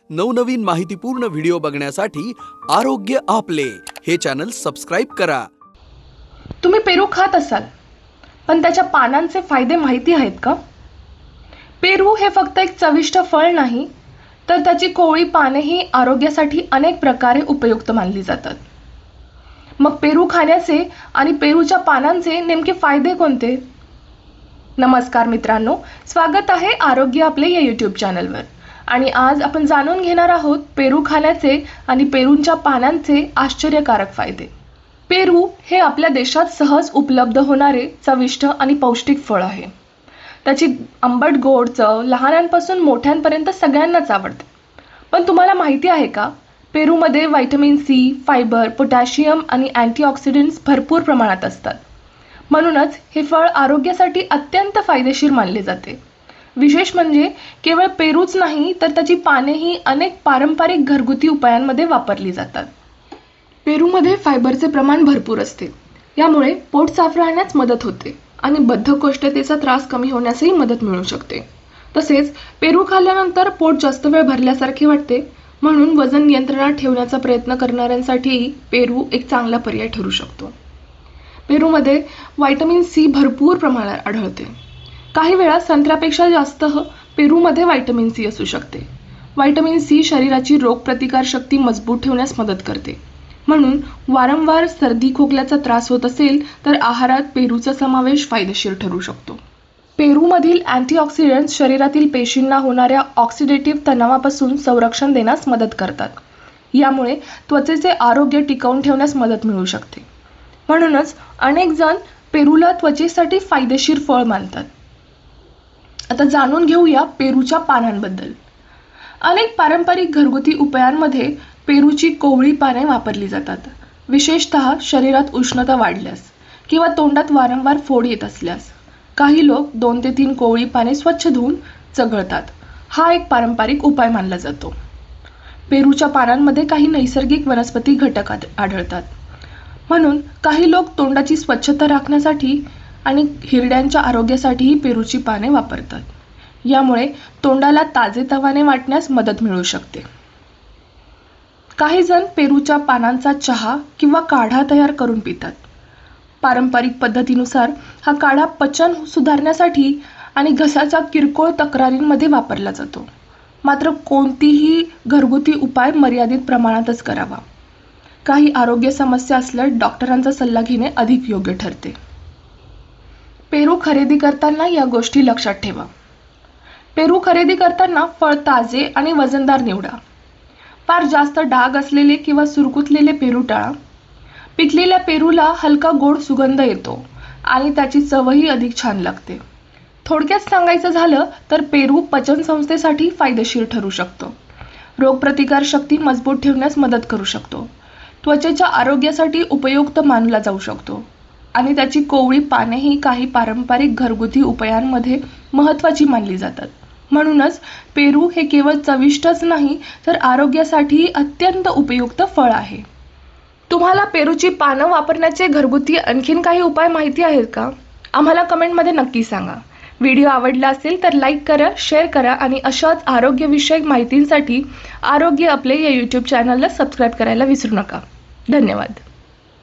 नवनवीन माहितीपूर्ण व्हिडिओ बघण्यासाठी आरोग्य आपले हे चॅनल सबस्क्राइब करा। तुम्ही पेरू खात असाल, पण त्याच्या पानांचे फायदे माहिती आहेत का? पेरू हे फक्त एक चविष्ट फळ नाही, तर त्याची कोवळी पानेही आरोग्यासाठी अनेक प्रकारे उपयुक्त मानली जातात। मग पेरू खाण्याचे आणि पेरूच्या पानांचे नेमके फायदे कोणते? नमस्कार मित्रांनो, स्वागत आहे आरोग्य आपले या यूट्यूब चॅनलवर। आणि आज आपण जाणून घेणार आहोत पेरू खाण्याचे आणि पेरूंच्या पानांचे आश्चर्यकारक फायदे। पेरू हे आपल्या देशात सहज उपलब्ध होणारे चविष्ट आणि पौष्टिक फळ आहे। त्याची आंबट गोड चव लहानांपासून मोठ्यांपर्यंत सगळ्यांनाच आवडते। पण तुम्हाला माहिती आहे का, पेरूमध्ये व्हिटॅमिन सी, फायबर, पोटॅशियम आणि अँटीऑक्सिडंट्स भरपूर प्रमाणात असतात। म्हणूनच हे फळ आरोग्यासाठी अत्यंत फायदेशीर मानले जाते। विशेष म्हणजे केवळ पेरूच नाही, तर त्याची पानेही अनेक पारंपरिक घरगुती उपायांमध्ये वापरली जातात। पेरूमध्ये फायबरचे प्रमाण भरपूर असते, यामुळे पोट साफ राहण्यास मदत होते आणि बद्धकोष्ठतेचा त्रास कमी होण्यासही मदत मिळू शकते। तसेच पेरू खाल्ल्यानंतर पोट जास्त वेळ भरल्यासारखे वाटते, म्हणून वजन नियंत्रणात ठेवण्याचा प्रयत्न करणाऱ्यांसाठी पेरू एक चांगला पर्याय ठरू शकतो। पेरूमध्ये व्हिटॅमिन सी भरपूर प्रमाणात आढळते। काही वेळा संत्र्यापेक्षा जास्त पेरूमध्ये व्हिटॅमिन सी असू शकते। व्हिटॅमिन सी शरीराची रोगप्रतिकारशक्ती मजबूत ठेवण्यास मदत करते। म्हणून वारंवार सर्दी खोकल्याचा त्रास होत असेल तर आहारात पेरूचा समावेश फायदेशीर ठरू शकतो। पेरूमधील अँटीऑक्सिडंट्स शरीरातील पेशींना होणाऱ्या ऑक्सिडेटिव्ह तणावापासून संरक्षण देण्यास मदत करतात। यामुळे त्वचेचे आरोग्य टिकवून ठेवण्यास मदत मिळू शकते। म्हणूनच अनेक जण पेरूला त्वचेसाठी फायदेशीर फळ मानतात। आता जाणून घेऊया पेरूच्या पानांबद्दल। अनेक पारंपरिक घरगुती उपायांमध्ये पेरूची कोवळी पाने वापरली जातात। विशेषतः शरीरात उष्णता वाढल्यास किंवा तोंडात वारंवार फोड येत असल्यास काही लोक 2 ते 3 कोवळी पाने स्वच्छ धुवून चघळतात। हा एक पारंपरिक उपाय मानला जातो। पेरूच्या पानांमध्ये काही नैसर्गिक वनस्पती घटक आढळतात, म्हणून काही लोक तोंडाची स्वच्छता राखण्यासाठी आणि हिरड्यांच्या आरोग्यासाठीही पेरूची पाने वापरतात। यामुळे तोंडाला ताजेतवाने वाटण्यास मदत मिळू शकते। काही जण पेरूच्या पानांचा चहा किंवा काढा तयार करून पितात। पारंपरिक पद्धतीनुसार हा काढा पचन सुधारण्यासाठी आणि घशाच्या किरकोळ तक्रारींमध्ये वापरला जातो। मात्र कोणतीही घरगुती उपाय मर्यादित प्रमाणातच करावा। काही आरोग्य समस्या असल्यास डॉक्टरांचा सल्ला घेणे अधिक योग्य ठरते। पेरू खरेदी करताना या गोष्टी लक्षात ठेवा। पेरू खरेदी करताना फळ ताजे आणि वजनदार निवडा। फार जास्त डाग असलेले किंवा सुरकुतलेले पेरू टाळा। पिकलेल्या पेरूला हलका गोड सुगंध येतो आणि त्याची चवही अधिक छान लागते। थोडक्यात सांगायचं झालं तर पेरू पचन संस्थेसाठी फायदेशीर ठरू शकतो, रोगप्रतिकार शक्ती मजबूत ठेवण्यास मदत करू शकतो, त्वचेच्या आरोग्यासाठी उपयुक्त मानला जाऊ शकतो आणि त्याची कोवळी पानेही काही पारंपरिक घरगुती उपायांमध्ये महत्त्वाची मानली जातात। म्हणूनच पेरू हे केवळ चविष्टच नाही, तर आरोग्यासाठी अत्यंत उपयुक्त फळ आहे। तुम्हाला पेरूची पानं वापरण्याचे घरगुती आणखीन काही उपाय माहिती आहेत का? आम्हाला कमेंटमध्ये नक्की सांगा। व्हिडिओ आवडला असेल तर लाईक करा, शेअर करा आणि अशाच आरोग्यविषयक माहितींसाठी आरोग्य आपले या यूट्यूब चॅनलला सबस्क्राईब करायला विसरू नका। धन्यवाद।